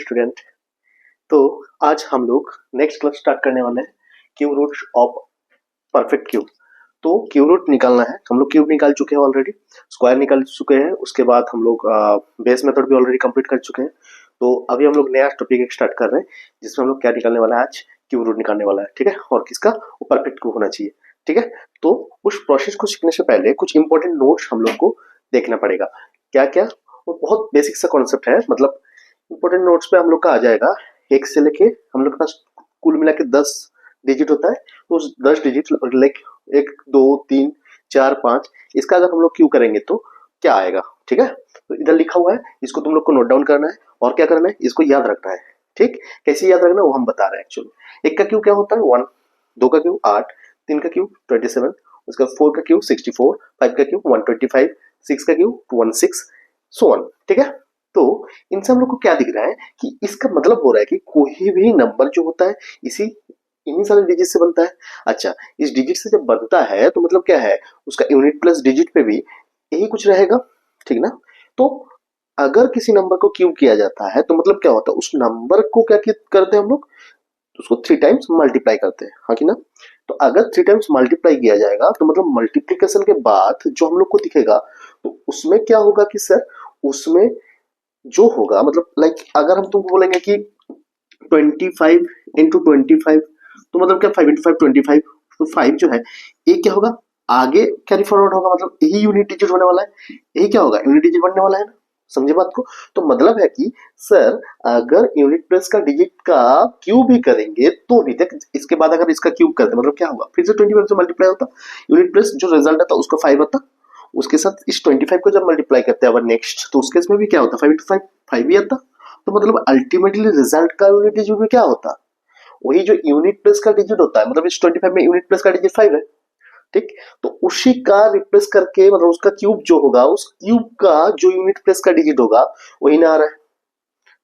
Student. तो आज हम लोग नेक्स्ट क्लास स्टार्ट करने वाले हैं cube root of perfect cube. तो क्यूब रूट निकालना है, हम लोग क्यूब निकाल चुके हैं ऑलरेडी, स्क्वायर निकाल चुके हैं, उसके बाद हम लोग बेस मेथड भी ऑलरेडी कंप्लीट कर चुके हैं। तो अभी हम लोग नया टॉपिक स्टार्ट कर रहे हैं जिसमें हम लोग क्या निकालने वाला है, आज क्यूब रूट निकालने वाला है, ठीक है। और किसका, वो परफेक्ट क्यूब होना चाहिए, ठीक है। तो उस प्रोसेस को सीखने से पहले कुछ इंपॉर्टेंट नोट्स हम लोग को देखना पड़ेगा। क्या क्या, वो बहुत बेसिक सा कॉन्सेप्ट है, मतलब इंपॉर्टेंट नोट्स पे हम लोग का आ जाएगा। एक से लेके हम लोग के पास कुल मिला के 10 डिजिट होता है, तो उस 10 डिजिट लाइक 1 2 3 4 5 इसका अगर हम लोग क्यू करेंगे तो क्या आएगा, ठीक है। तो इधर लिखा हुआ है, इसको तुम लोग को नोट डाउन करना है और क्या करना है, इसको याद रखना है, ठीक। कैसे याद रखना है वो हम बता रहे हैं। एक्चुअली एक का क्यू क्या होता है 1, 2 का क्यू 8, 3 का क्यू 27, उसका 4 का क्यू 64, 5 का क्यू 125, 6 का क्यू 16, सो ऑन, ठीक है। तो इनसे हम लोग को क्या दिख रहा है कि इसका मतलब हो रहा है कि कोई भी नंबर जो होता है इन्हीं सारे डिजिट से बनता है। अच्छा, इस डिजिट से जब बनता है तो मतलब क्या है, उसका यूनिट प्लस डिजिट पे भी यही कुछ रहेगा, ठीक ना। तो अगर किसी नंबर को क्यूब किया जाता है तो मतलब क्या होता है, उस नंबर को क्या करते हैं हम लोग, उसको 3 टाइम्स मल्टीप्लाई करते हैं, हाँ कि ना। तो अगर 3 टाइम्स मल्टीप्लाई किया जाएगा तो मतलब मल्टीप्लीकेशन के बाद जो हम लोग को दिखेगा तो उसमें क्या होगा कि सर, उसमें जो होगा मतलब लाइक अगर हम तुमको बोलेंगे कि 25 इंटू 25, तो मतलब क्या 5 इंटू 5 25, तो 5 जो है ये क्या होगा, आगे कैरी फॉरवर्ड होगा, मतलब यही यूनिट डिजिट होने वाला है, यही क्या होगा, यूनिट डिजिट बनने वाला है ना। समझे बात को। तो मतलब है कि सर अगर यूनिट प्लस का डिजिट का क्यूब भी करेंगे तो भी तक इसके बाद अगर इसका क्यूब करते मतलब क्या होगा, फिर से 25 से मल्टीप्लाई होता, यूनिट प्लस जो रिजल्ट आता उसका 5 आता, उसके साथ इस 25 को जब मल्टीप्लाई करते हैं नेक्स्ट, तो उसके इसमें भी क्या होता, 5 इंटू 5 5 भी आता। तो मतलब अल्टीमेटली रिजल्ट का यूनिट डिजिट में क्या होता, वही जो यूनिट प्लस का डिजिट होता है, मतलब इस 25 में यूनिट प्लस का डिजिट 5 है, ठीक। तो उसी का रिप्लेस करके मतलब उसका क्यूब जो होगा, उस क्यूब का जो यूनिट प्लस का डिजिट होगा वही ना आ रहा है।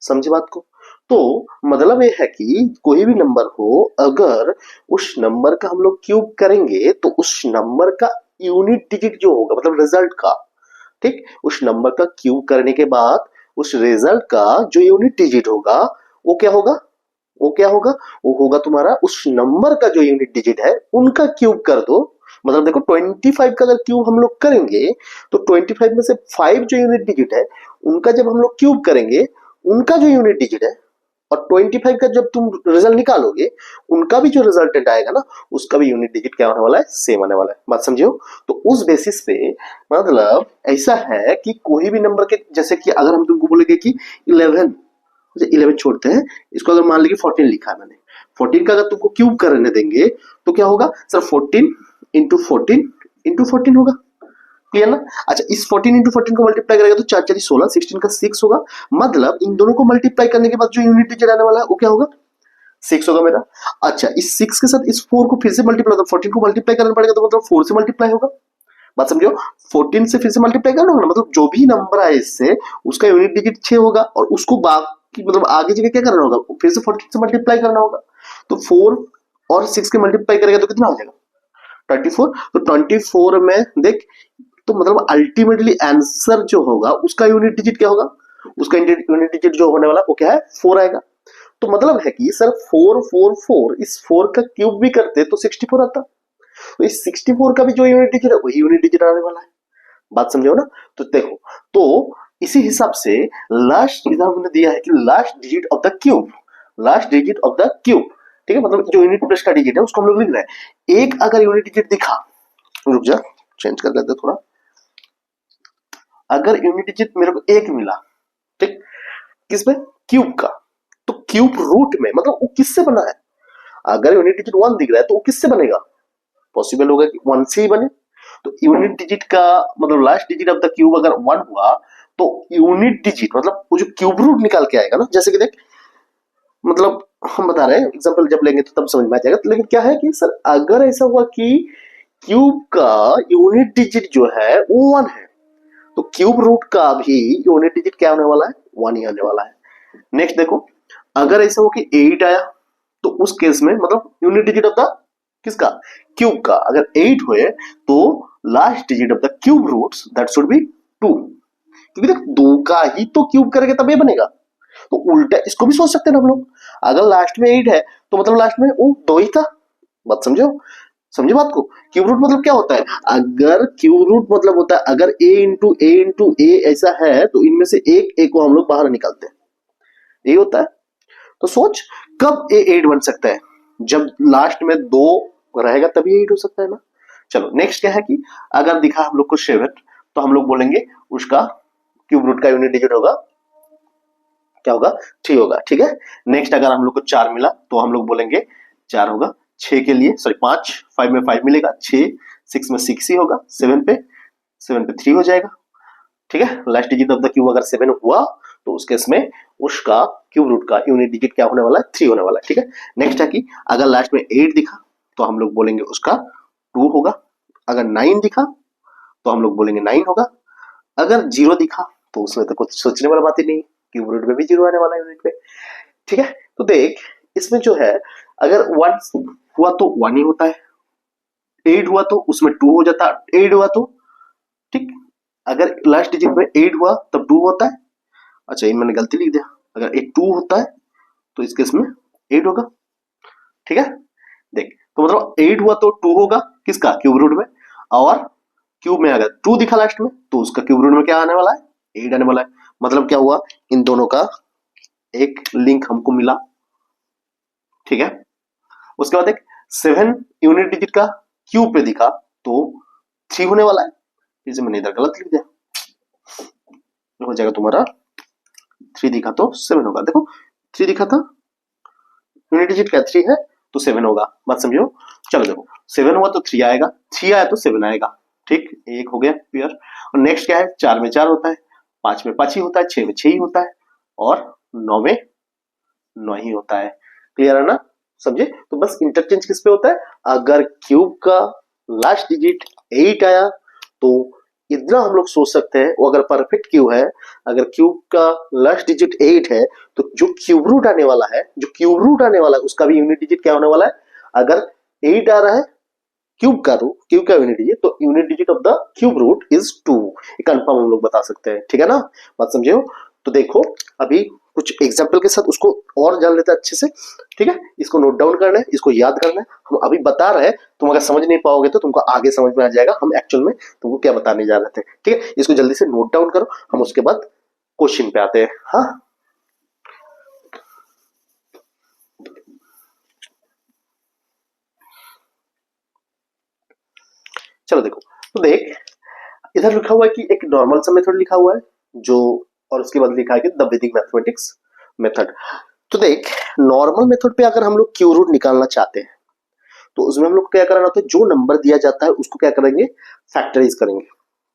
समझे बात को। तो मतलब ये है कि कोई भी नंबर हो, अगर उस नंबर का हम लोग क्यूब करेंगे तो उस नंबर का यूनिट डिजिट जो होगा मतलब रिजल्ट का, ठीक, उस नंबर का क्यूब करने के बाद उस रिजल्ट का जो यूनिट डिजिट होगा वो क्या होगा, वो क्या होगा, वो होगा तुम्हारा उस नंबर का जो यूनिट डिजिट है उनका क्यूब कर दो। मतलब देखो 25 का अगर क्यूब हम लोग करेंगे तो 25 में से 5 जो यूनिट डिजिट है उनका जब हम लोग क्यूब करेंगे, उनका जो यूनिट डिजिट है और 25 का जब तुम रिजल्ट निकालोगे उनका भी जो रिजल्टेंट आएगा ना, उसका भी यूनिट डिजिट क्या होने वाला है, सेम आने वाला है। बात समझियो। तो उस बेसिस पे मतलब ऐसा है कि कोई भी नंबर के, जैसे कि अगर हम तुमको बोलेंगे कि 11, 11 छोड़ते हैं, इसको अगर मान लीजिए 14 लिखा है मैंने, 14 का अगर तुमको क्यूब करने देंगे तो क्या होगा सर, 14 इंटू 14 इंटू 14 होगा, क्लियर ना। अच्छा, इस 14 इंटू 14 को मल्टीप्लाई करेगा तो 4 4 16, 16 का 6 होगा, मतलब इन दोनों को मल्टीप्लाई करने के बाद जो यूनिट डिजिट आने वाला है वो क्या होगा, 6 होगा मेरा। अच्छा, इस 6 के साथ इस 4 को फिर से मल्टीप्लाई, तो 14 को मल्टीप्लाई करना पड़ेगा, तो मतलब 4 से मल्टीप्लाई होगा। बात समझो, 14 से फिर से मल्टीप्लाई करना होगा, मतलब जो भी नंबर आए इससे उसका यूनिट डिजिट 6 होगा और उसको बाकी मतलब आगे जगह क्या करना होगा, फिर से 14 से मल्टीप्लाई करना होगा। तो 4 और 6 के मल्टीप्लाई करेगा तो कितना हो जाएगा, 24। तो 24 में देख, तो मतलब अल्टीमेटली आंसर जो होगा उसका यूनिट डिजिट क्या होगा, उसका यूनिट डिजिट जो होने वाला वो क्या है, 4 आएगा। तो मतलब है कि सर 4 4 4, इस 4 का क्यूब भी करते तो 64 आता, तो इस 64 का भी जो यूनिट डिजिट है वही यूनिट डिजिट आने वाला है। बात समझो ना। तो देखो, तो इसी हिसाब से लास्ट इधर हमने दिया है कि last digit of the cube, last digit of the cube, ठीक है, मतलब जो यूनिट प्लस का डिजिट है उसको हम लोग लिख रहे हैं। एक अगर यूनिट डिजिट दिखा, रुक जा चेंज कर लेते थोड़ा, अगर यूनिट डिजिट मेरे को एक मिला, ठीक, किसमें, क्यूब का, तो क्यूब रूट में मतलब वो किससे बना है, अगर यूनिट डिजिट 1 दिख रहा है तो वो किससे बनेगा, पॉसिबल होगा कि 1 से ही बने। तो यूनिट डिजिट का मतलब last digit of the cube अगर 1 हुआ तो यूनिट डिजिट मतलब वो जो क्यूब रूट निकाल के आएगा ना, जैसे कि देख मतलब हम बता रहे हैं एग्जांपल जब लेंगे तो तब समझ में आ जाएगा। तो लेकिन क्या है कि सर अगर ऐसा हुआ कि क्यूब का यूनिट डिजिट जो है वो 1 है, तो क्यूब रूट का भी यूनिट डिजिट क्या होने वाला है, 1 ही आने वाला है। नेक्स्ट देखो, अगर ऐसा हो कि 8 आया तो उस केस में मतलब यूनिट डिजिट ऑफ द किसका, क्यूब का, अगर 8 हुए तो last digit of the cube roots that should be 2, क्योंकि देख 2 का ही तो क्यूब करेंगे तब ये बनेगा। तो उल्टा इसको भी सोच सकते हैं ना हम लोग। अगर लास्ट में 8 है तो मतलब लास्ट में वो 2 ही था। बात समझो, समझे बात को। क्यूब रूट मतलब क्या होता है, अगर क्यूब रूट मतलब होता है अगर a इंटू ए ऐसा है तो इनमें से एक ए को हम लोग बाहर निकालते हैं, ये होता है। तो सोच कब ए 8 बन सकता है, जब लास्ट में 2 रहेगा तभी 8 हो सकता है ना। चलो नेक्स्ट क्या है कि अगर दिखा हम लोग को 7 तो हम लोग बोलेंगे उसका क्यूब रूट का यूनिट डिजिट होगा, क्या होगा, 3 होगा, ठीक है। नेक्स्ट अगर हम लोग को 4 मिला तो हम लोग बोलेंगे 4 होगा। 6 के लिए सॉरी 5 में 5 मिलेगा 6, 6 में 6 ही होगा, 7 पे 3 हो जाएगा, ठीक है। Last digit of the cube अगर 7 हुआ तो उस केस में उसका क्यूब रूट का यूनिट डिजिट क्या होने वाला है, 3 होने वाला है, ठीक है। नेक्स्ट है कि अगर लास्ट में 8 दिखा तो हम लोग बोलेंगे उसका 2 होगा। अगर 9 दिखा तो हम लोग बोलेंगे 9 होगा। अगर 0 दिखा तो उसमें तो कुछ सोचने वाला बात ही नहीं, क्यूब रूट में भी 0 आने वाला है यूनिट पे, ठीक है। तो देख इसमें जो है अगर 1 हुआ तो 1 ही होता है, 8 हुआ तो उसमें 2 हो जाता है, 8 हुआ तो ठीक, अगर लास्ट डिजिट में 8 हुआ तब 2 होता है। अच्छा ये मैंने गलती लिख दिया, अगर एक 2 होता है तो इस केस में 8 होगा, ठीक है। देख तो मतलब 8 हुआ तो 2 होगा किसका, क्यूब रूट में, और क्यूब में अगर 2 दिखा लास्ट में तो उसका क्यूब रूट में क्या आने वाला है, 8 आने वाला है। मतलब क्या हुआ, इन दोनों का एक लिंक हमको मिला, ठीक है। उसके बाद एक 7 यूनिट डिजिट का क्यूब पे दिखा तो 3 होने वाला है, इसे मैंने इधर गलत लिख दिया, हो जाएगा तुम्हारा 3 दिखा तो 7 होगा। देखो 3 दिखा था, यूनिट डिजिट का 3 है तो 7 होगा, बात समझो। चलो देखो 7 हुआ तो 3 आएगा, 3 आया तो 7 आएगा, ठीक, एक हो गया क्लियर। और नेक्स्ट क्या है, 4 में 4 होता है, 5 में 5 ही होता है, 6 में 6 ही होता है, और 9 में 9 ही होता है, क्लियर है ना, समझे। तो बस इंटरचेंज किस पे होता है, अगर क्यूब का लास्ट डिजिट 8 आया तो इतना हम लोग सोच सकते हैं, वो अगर परफेक्ट क्यूब है, अगर क्यूब का लास्ट डिजिट 8 है तो जो क्यूब रूट आने वाला है, जो क्यूब रूट आने वाला है उसका भी यूनिट डिजिट क्या होने वाला है, अगर 8 आ रहा है क्यूब का रूट, क्यूब का यूनिट डिजिट, तो unit digit of the cube root is 2, ये कंफर्म हम लोग बता सकते हैं, ठीक है ना, बात समझे हो। तो देखो अभी कुछ एग्जाम्पल के साथ उसको और जान लेते हैं अच्छे से, ठीक है। इसको नोट डाउन करना है, इसको याद करना है, हम अभी बता रहे हैं, तुम अगर समझ नहीं पाओगे तो तुमको आगे समझ में आ जाएगा हम एक्चुअल में तुमको क्या बताने जा रहे थे, ठीक है। इसको जल्दी से नोट डाउन करो, हम उसके बाद क्वेश्चन पे आते हैं। हाँ चलो देखो, तो देख इधर लिखा हुआ है कि एक नॉर्मल सा मेथड लिखा हुआ है जो, और उसके बाद लिखा है कि द वैदिक मैथमेटिक्स मेथड। तो देख नॉर्मल मेथड पे अगर हम लोग क्यू रूट निकालना चाहते हैं तो उसमें हम लोग क्या करना होता है, जो नंबर दिया जाता है उसको क्या करेंगे, फैक्टराइज करेंगे,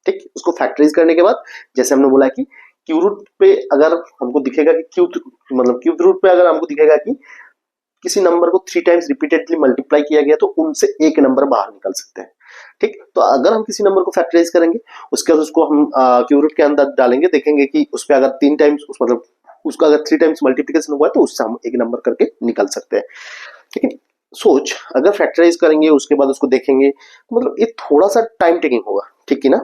ठीक। उसको फैक्टराइज करने के बाद जैसे हमने बोला कि क्यू रूट पे अगर हमको दिखेगा कि क्यूब रूट पे अगर हमको दिखेगा कि किसी नंबर को 3 टाइम्स रिपीटेडली मल्टीप्लाई किया गया तो उनसे एक नंबर बाहर निकल सकते हैं, ठीक। तो अगर हम किसी नंबर को फैक्टराइज करेंगे उसके बाद उसको हम क्यूब रूट के अंदर डालेंगे, देखेंगे कि उस पर अगर 3 टाइम्स मतलब उसका अगर 3 टाइम्स मल्टीप्लिकेशन हुआ है तो उससे हम एक नंबर करके निकल सकते हैं, ठीक है। सोच अगर फैक्टराइज करेंगे उसके बाद उसको देखेंगे तो मतलब ये थोड़ा सा टाइम टेकिंग होगा, ठीक है ना।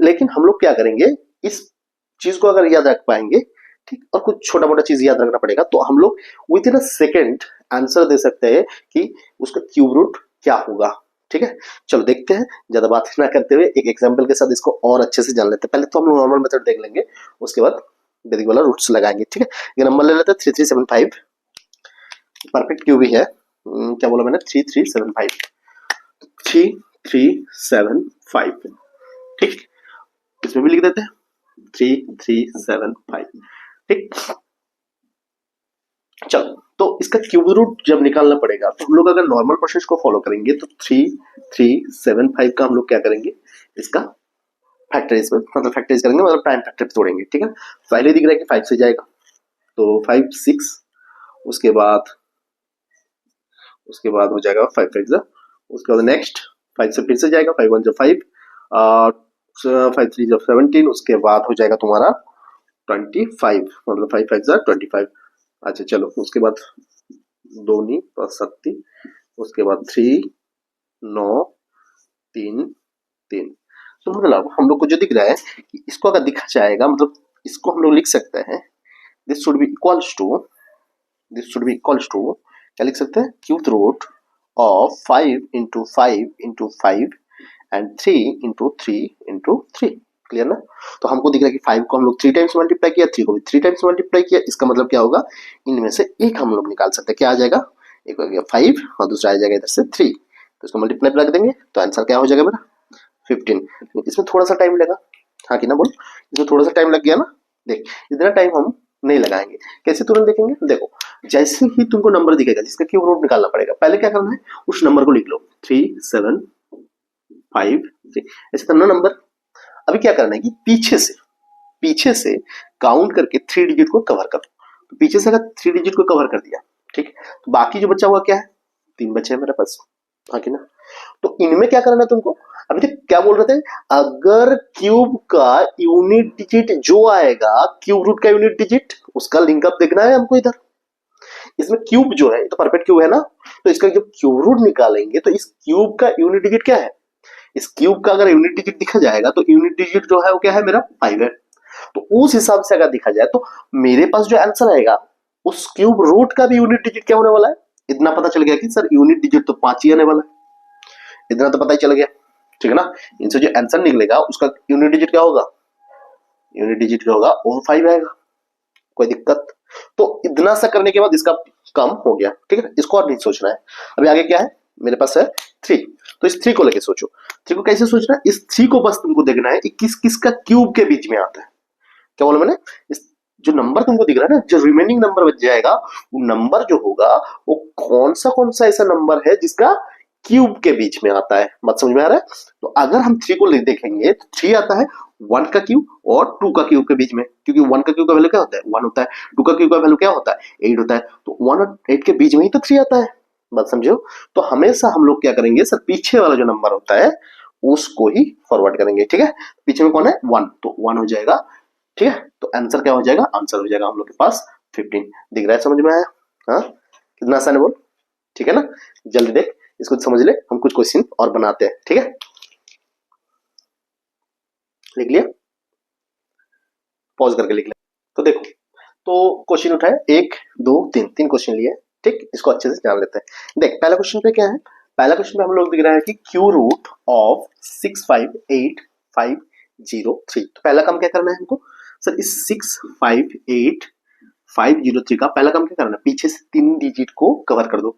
लेकिन हम लोग क्या करेंगे, इस चीज को अगर याद रख पाएंगे, ठीक, और कुछ छोटा मोटा चीज याद रखना पड़ेगा तो हम लोग within a second answer दे सकते हैं कि उसका क्यूब रूट क्या होगा, ठीक है। चलो देखते हैं, ज्यादा बात ना करते हुए एक एग्जांपल के साथ इसको और अच्छे से जान लेते हैं। पहले तो हम लोग नॉर्मल मेथड देख लेंगे, उसके बाद वैदिक वाला रूट्स लगाएंगे, ठीक है। ये नंबर ले लेते हैं 3375, परफेक्ट क्यूब ही है, क्या बोला मैंने, 3375, 3375, ठीक। इसमें भी लिख देते हैं 3375, ठीक। चलो तो इसका क्यूब रूट जब निकालना पड़ेगा तो हम लोग अगर नॉर्मल प्रोसेस को फॉलो करेंगे तो 3375 का हम लोग क्या करेंगे, इसका फैक्टराइज मतलब फैक्टराइज करेंगे, मतलब प्राइम फैक्टर पे तोड़ेंगे, ठीक है। पहले दिख रहा है कि 5 से जाएगा तो 5 6, उसके बाद हो जाएगा 5 5 उसके बाद नेक्स्ट 5 से फिर से जाएगा, 5 1 5, 5 3 17, उसके बाद हो जाएगा तुम्हारा 25, मतलब 5 5 25। अच्छा चलो उसके बाद 2 नहीं 7, उसके बाद 3 9 3 3। तो मतलब हम लोग को जो दिख रहा है कि इसको अगर दिखा जाएगा मतलब इसको हम लोग लिख सकते हैं, this should be equals to क्या लिख सकते हैं, cube root of 5 into 5 and 3 into 3 clear ना। तो हमको दिख रहा है कि 5 को हम लोग 3 टाइम्स मल्टीप्लाई किया, 3 को भी 3 टाइम्स मल्टीप्लाई किया, इसका मतलब क्या होगा, इनमें से एक हम लोग निकाल सकते हैं, क्या आ जाएगा, एक हो गया 5 और दूसरा आ जाएगा इधर से 3, तो इसको मल्टीप्लाई रख देंगे तो आंसर क्या हो जाएगा मेरा 15। इसमें थोड़ा सा टाइम लगा, हाँ कि ना बोल, इसमें थोड़ा सा टाइम लग गया ना। देख इतना टाइम हम नहीं लगाएंगे, कैसे तुरंत देखेंगे, देखो जैसे ही तुमको नंबर दिखेगा जिसका क्यूब रूट निकालना पड़ेगा, पहले क्या करना है, उस नंबर को लिख लो 3 7 5 3, ऐसे करना नंबर। अभी क्या करना है कि पीछे से काउंट करके 3 डिजिट को कवर करो, तो पीछे से अगर 3 डिजिट को कवर कर दिया, ठीक है, तो बाकी जो बचा हुआ क्या है, 3 बचे हैं मेरे पास, हाँ कि ना। तो इनमें क्या करना है तुमको, अभी तक क्या बोल रहे थे, अगर क्यूब का यूनिट डिजिट जो आएगा, क्यूब रूट का यूनिट डिजिट, उसका लिंकअप देखना है हमको इधर। इसमें क्यूब जो है, तो परफेक्ट क्यूब है ना, तो इसका जब क्यूब रूट निकालेंगे तो इस क्यूब का यूनिट डिजिट क्या है, इस क्यूब का अगर यूनिट डिजिट दिखा जाएगा तो यूनिट डिजिट जो है वो क्या है मेरा 5 है। तो उस हिसाब से अगर दिखा जाए तो मेरे पास जो आंसर आएगा उस क्यूब रूट का भी यूनिट डिजिट क्या होने वाला है, इतना पता चल गया कि सर यूनिट डिजिट तो 5 ही आने वाला है, इतना तो पता ही चल गया, ठीक है ना। इनसे जो आंसर निकलेगा उसका यूनिट डिजिट क्या होगा, यूनिट डिजिट क्या होगा, वो 5 आएगा, कोई दिक्कत। तो इतना सा करने के बाद इसका कम हो गया, ठीक है, इसको और नहीं सोचना है। अभी आगे क्या है मेरे पास है 3, तो इस 3 को लेके सोचो, 3 को कैसे सोचना है, इस 3 को बस तुमको देखना है किस किस का क्यूब के बीच में आता है, क्या बोला मैंने, इस जो नंबर तुमको दिख रहा है ना, जो रिमेनिंग नंबर बच जाएगा, वो नंबर जो होगा वो कौन सा ऐसा नंबर है जिसका क्यूब के बीच में आता है, बात समझ में आ रहा है। तो अगर हम 3 को देखेंगे तो 3 आता है 1 का क्यूब और 2 का क्यूब के बीच में, क्योंकि 1 का क्यूब का वैल्यू क्या होता है 1 होता है, 2 का क्यूब का वैल्यू क्या होता है 8 होता है, तो 1 और 8 के बीच में ही तो 3 आता है, बात समझो। तो हमेशा हम लोग क्या करेंगे सर, पीछे वाला जो नंबर होता है उसको ही फॉरवर्ड करेंगे, ठीक है। पीछे में कौन है 1, तो 1 हो जाएगा, ठीक है। तो आंसर क्या हो जाएगा, आंसर हो जाएगा हम लोग के पास 15, दिख रहा है, समझ में आया, हाँ कितना आसान है बोल, ठीक है ना। जल्दी देख इसको समझ ले, हम कुछ क्वेश्चन और बनाते हैं, ठीक है, लिख लिया, पॉज करके लिख लिया। तो देखो, तो क्वेश्चन उठाए 1 2 3 क्वेश्चन लिए, ठीक, इसको अच्छे से जान लेते हैं। देख पहला क्वेश्चन पे क्या है, पहला क्वेश्चन पे हम लोग दिख रहा है कि क्यू रूट ऑफ 658,503, तो पहला काम क्या करना है हमको सर, इस 658,503 का पहला काम क्या करना है, पीछे से 3 डिजिट को कवर कर दो,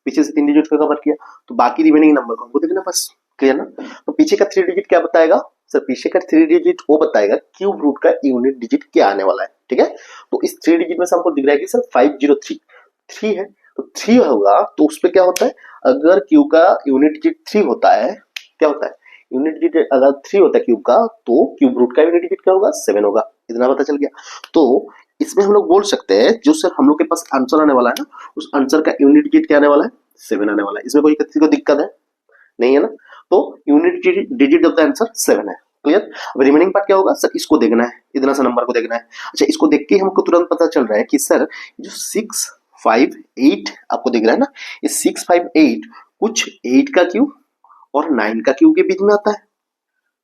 पीछे से 3 डिजिट को कवर किया तो बाकी रिमेनिंग नंबर को हमको देखना बस, क्लियर ना। तो पीछे का 3 डिजिट क्या बताएगा सर, पीछे का 3 डिजिट वो बताएगा क्यूब रूट का यूनिट डिजिट क्या आने वाला है, ठीक है। तो इस 3 डिजिट में से हमको दिख रहा है कि सर 503 3 है, तो 3 होगा तो उस पे क्या होता है, अगर क्यूब का यूनिट डिजिट 3 होता है, क्या होता है यूनिट डिजिट अगर 3 होता है क्यूब का, तो क्यूब रूट का यूनिट डिजिट क्या होगा 7 होगा, इतना पता चल गया। तो इसमें हम लोग बोल सकते हैं जो सर हम लोग के पास आंसर आने वाला है ना, उस आंसर का यूनिट डिजिट क्या आने वाला है 7 आने वाला है, इसमें कोई किसी को दिक्कत है नहीं है ना। तो unit digit of the answer 7 है, क्लियर। अब रिमेनिंग पार्ट क्या होगा सर, इसको देखना है, इतना सा नंबर को देखना है। अच्छा इसको देख के हमको तुरंत पता चल रहा है कि सर जो 658 आपको दिख रहा है ना, ये 658 कुछ 8 का क्यूब और 9 का क्यूब के बीच में आता है,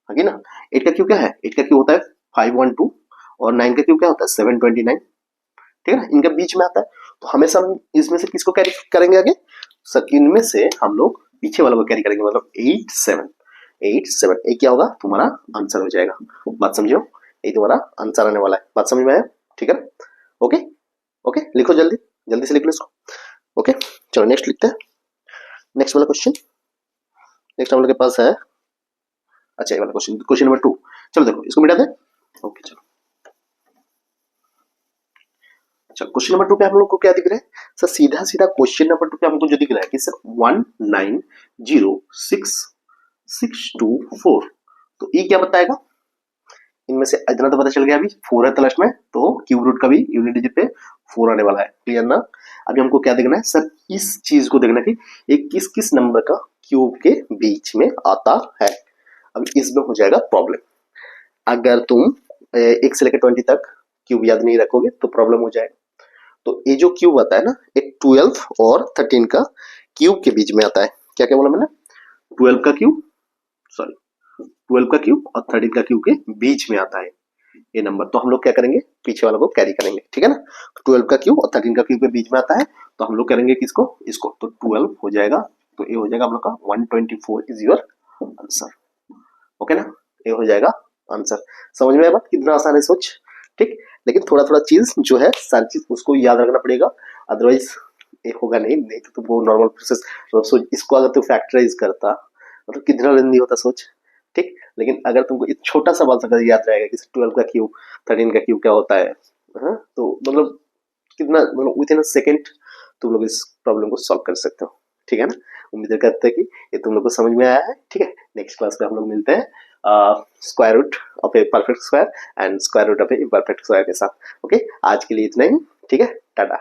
आगे ना। 8 का क्यूब क्या है, 8 का क्यूब होता है 512 और 9 का क्यूब क्या होता है 729, ठीक है ना, इनके बीच में आता है। तो हमेशा हम इसमें से किसको कैरी करेंगे आगे सर, इनमें से हम लोग पीछे वाला को कैरी करेंगे, मतलब 8 7 ये क्या होगा तुम्हारा आंसर हो जाएगा, बात समझो, ये तुम्हारा आंसर आने वाला है, बात समझ में आया, ठीक है। ओके ओके लिखो जल्दी जल्दी से लिख लो इसको, ओके चलो नेक्स्ट लिखते हैं, नेक्स्ट वाला क्वेश्चन, नेक्स्ट हम लोग के पास है, अच्छा ये वाला क्वेश्चन, क्वेश्चन नंबर 2, चलो देखो इसको मिटा दे, ओके चलो। अच्छा क्वेश्चन नंबर 2 पे हम लोग को क्या दिख रहा है सर, सीधा सीधा क्वेश्चन नंबर 2 पे हमको जो दिख रहा है कि सर 1906624, तो ये क्या बताएगा, इनमें से इतना तो पता चल गया, अभी 4 है तो लास्ट में, तो क्यूब रूट का भी यूनिट डिजिट पे 4 आने वाला है, क्लियर ना। अभी हमको क्या देखना है सर, इस चीज को देखना है कि ये किस किस नंबर का क्यूब के बीच में आता है। अब इसमें हो जाएगा प्रॉब्लम, अगर तुम 1 से लेकर 20 तक क्यूब याद नहीं रखोगे तो प्रॉब्लम हो जाएगा। तो ये जो क्यूब आता है ना, एक 12 और 13 का क्यूब के बीच में आता है, क्या क्या बोला मैंने, 12 का क्यूब और 13 का क्यूब के बीच में आता है, ये नंबर, तो हम लोग क्या करेंगे, पीछे वालों को कैरी करेंगे, ठीक है ना। 12 का क्यूब और 13 का क्यूब के बीच में आता है, तो हम लोग करेंगे किसको, इसको, तो 12 हो जाएगा, तो ये हो जाएगा हम लोग का 124 इज योर आंसर। ओके ना, ये हो जाएगा आंसर। समझ में आया बात, कितना आसान है सोच, ठीक। लेकिन थोड़ा थोड़ा चीज जो है, सारी चीज उसको याद रखना पड़ेगा, अदरवाइज ये होगा नहीं। नहीं तो तुमको नॉर्मल प्रोसेस, सोच इसको अगर तू फैक्टराइज करता, मतलब कितना लेंदी होता सोच, ठीक। लेकिन अगर तुमको एक छोटा सा बात अगर याद रहेगा कि 12 का क्यूब 13 का क्यूब क्या होता है, हाँ, तो मतलब कितना, मतलब विद इन अ सेकेंड तुम लोग इस प्रॉब्लम को सॉल्व कर सकते हो, ठीक है ना। उम्मीद करते हैं कि ये तुम लोग को समझ में आया है, ठीक है। नेक्स्ट क्लास में हम लोग मिलते हैं square root of a perfect square and square root of a imperfect square के साथ। ओके, आज के लिए इतना ही, ठीक है, टाटा।